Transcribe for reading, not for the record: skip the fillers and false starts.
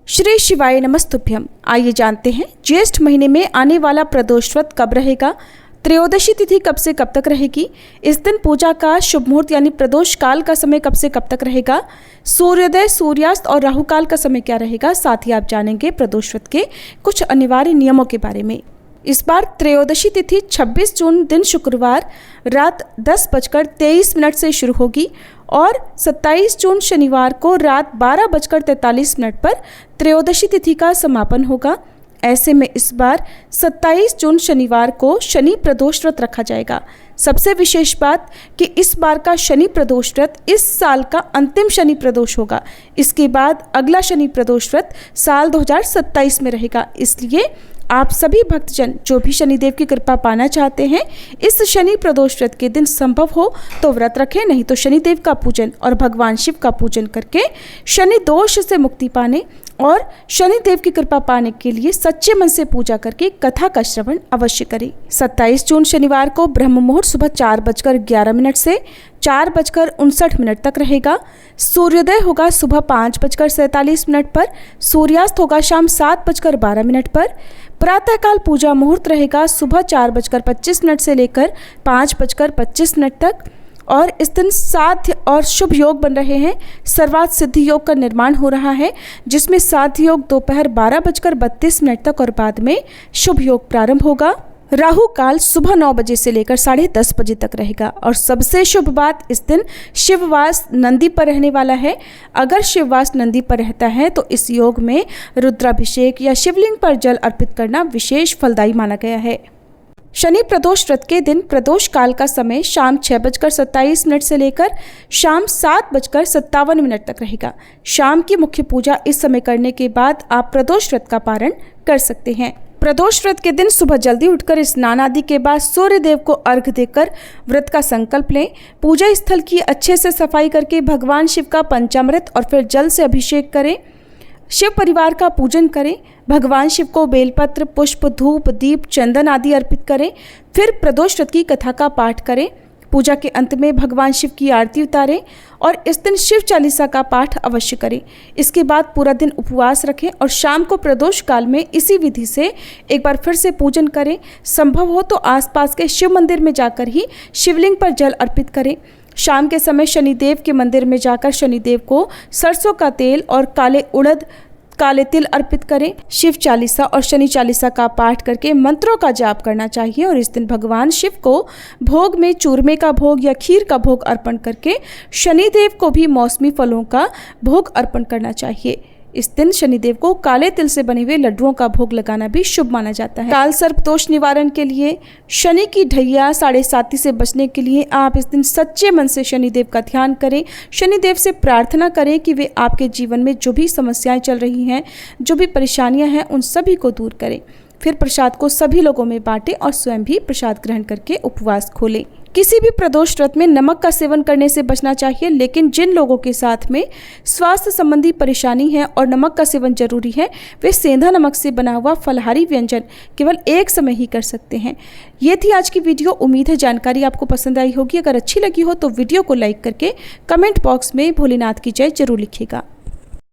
श्री शिवाय नमस्तुभ्यम। आइए जानते हैं ज्येष्ठ महीने में आने वाला प्रदोष व्रत कब रहेगा, त्रयोदशी तिथि कब से कब तक रहेगी, इस दिन पूजा का शुभ मुहूर्त यानी प्रदोष काल का समय कब से कब तक रहेगा, सूर्योदय सूर्यास्त और राहु काल का समय क्या रहेगा। साथ ही आप जानेंगे प्रदोष व्रत के कुछ अनिवार्य नियमों के बारे में। इस बार त्रयोदशी तिथि 26 जून दिन शुक्रवार रात 10:23 से शुरू होगी और 27 जून शनिवार को रात 12:43 पर त्रयोदशी तिथि का समापन होगा। ऐसे में इस बार 27 जून शनिवार को शनि प्रदोष व्रत रखा जाएगा। सबसे विशेष बात कि इस बार का शनि प्रदोष व्रत इस साल का अंतिम शनि प्रदोष होगा। इसके बाद अगला शनि प्रदोष व्रत साल 2027 में रहेगा। इसलिए आप सभी भक्तजन जो भी शनिदेव की कृपा पाना चाहते हैं, इस शनि प्रदोष व्रत के दिन संभव हो तो व्रत रखें, नहीं तो शनिदेव का पूजन और भगवान शिव का पूजन करके शनि दोष से मुक्ति पाने और शनिदेव की कृपा पाने के लिए सच्चे मन से पूजा करके कथा का श्रवण अवश्य करें। 27 जून शनिवार को ब्रह्म मुहूर्त सुबह 4:11 से 4:59 तक रहेगा। सूर्योदय होगा सुबह 5:47 पर, सूर्यास्त होगा शाम 7:12 पर। प्रातःकाल पूजा मुहूर्त रहेगा सुबह 4:25 से लेकर 5:25 तक और इस दिन साध्य और शुभ योग बन रहे हैं। सर्वार्थ सिद्धि योग का निर्माण हो रहा है, जिसमें साध्य योग दोपहर 12:32 तक और बाद में शुभ योग प्रारंभ होगा। राहु काल सुबह 9 बजे से लेकर 10:30 बजे तक रहेगा और सबसे शुभ बात, इस दिन शिववास नंदी पर रहने वाला है। अगर शिववास नंदी पर रहता है तो इस योग में रुद्राभिषेक या शिवलिंग पर जल अर्पित करना विशेष फलदायी माना गया है। शनि प्रदोष व्रत के दिन प्रदोष काल का समय शाम 6:27 से लेकर शाम 7:57 तक रहेगा। शाम की मुख्य पूजा इस समय करने के बाद आप प्रदोष व्रत का पारण कर सकते हैं। प्रदोष व्रत के दिन सुबह जल्दी उठकर स्नान आदि के बाद सूर्य देव को अर्घ्य देकर व्रत का संकल्प लें। पूजा स्थल की अच्छे से सफाई करके भगवान शिव का पंचामृत और फिर जल से अभिषेक करें। शिव परिवार का पूजन करें। भगवान शिव को बेलपत्र, पुष्प, धूप, दीप, चंदन आदि अर्पित करें। फिर प्रदोष व्रत की कथा का पाठ करें। पूजा के अंत में भगवान शिव की आरती उतारें और इस दिन शिव चालीसा का पाठ अवश्य करें। इसके बाद पूरा दिन उपवास रखें और शाम को प्रदोष काल में इसी विधि से एक बार फिर से पूजन करें। संभव हो तो आसपास के शिव मंदिर में जाकर ही शिवलिंग पर जल अर्पित करें। शाम के समय शनिदेव के मंदिर में जाकर शनिदेव को सरसों का तेल और काले उड़द, काले तिल अर्पित करें। शिव चालीसा और शनि चालीसा का पाठ करके मंत्रों का जाप करना चाहिए और इस दिन भगवान शिव को भोग में चूरमे का भोग या खीर का भोग अर्पण करके शनिदेव को भी मौसमी फलों का भोग अर्पण करना चाहिए। इस दिन शनिदेव को काले तिल से बने हुए लड्डुओं का भोग लगाना भी शुभ माना जाता है। काल सर्प दोष निवारण के लिए शनि की ढैया 7:30 से बचने के लिए आप इस दिन सच्चे मन से शनिदेव का ध्यान करें। शनिदेव से प्रार्थना करें कि वे आपके जीवन में जो भी समस्याएं चल रही हैं, जो भी परेशानियां हैं, उन सभी को दूर करें। फिर प्रसाद को सभी लोगों में बांटें और स्वयं भी प्रसाद ग्रहण करके उपवास खोलें। किसी भी प्रदोष व्रत में नमक का सेवन करने से बचना चाहिए, लेकिन जिन लोगों के साथ में स्वास्थ्य संबंधी परेशानी है और नमक का सेवन जरूरी है, वे सेंधा नमक से बना हुआ फलाहारी व्यंजन केवल एक समय ही कर सकते हैं। ये थी आज की वीडियो। उम्मीद है जानकारी आपको पसंद आई होगी। अगर अच्छी लगी हो तो वीडियो को लाइक करके कमेंट बॉक्स में भोलेनाथ की जय जरूर लिखिएगा।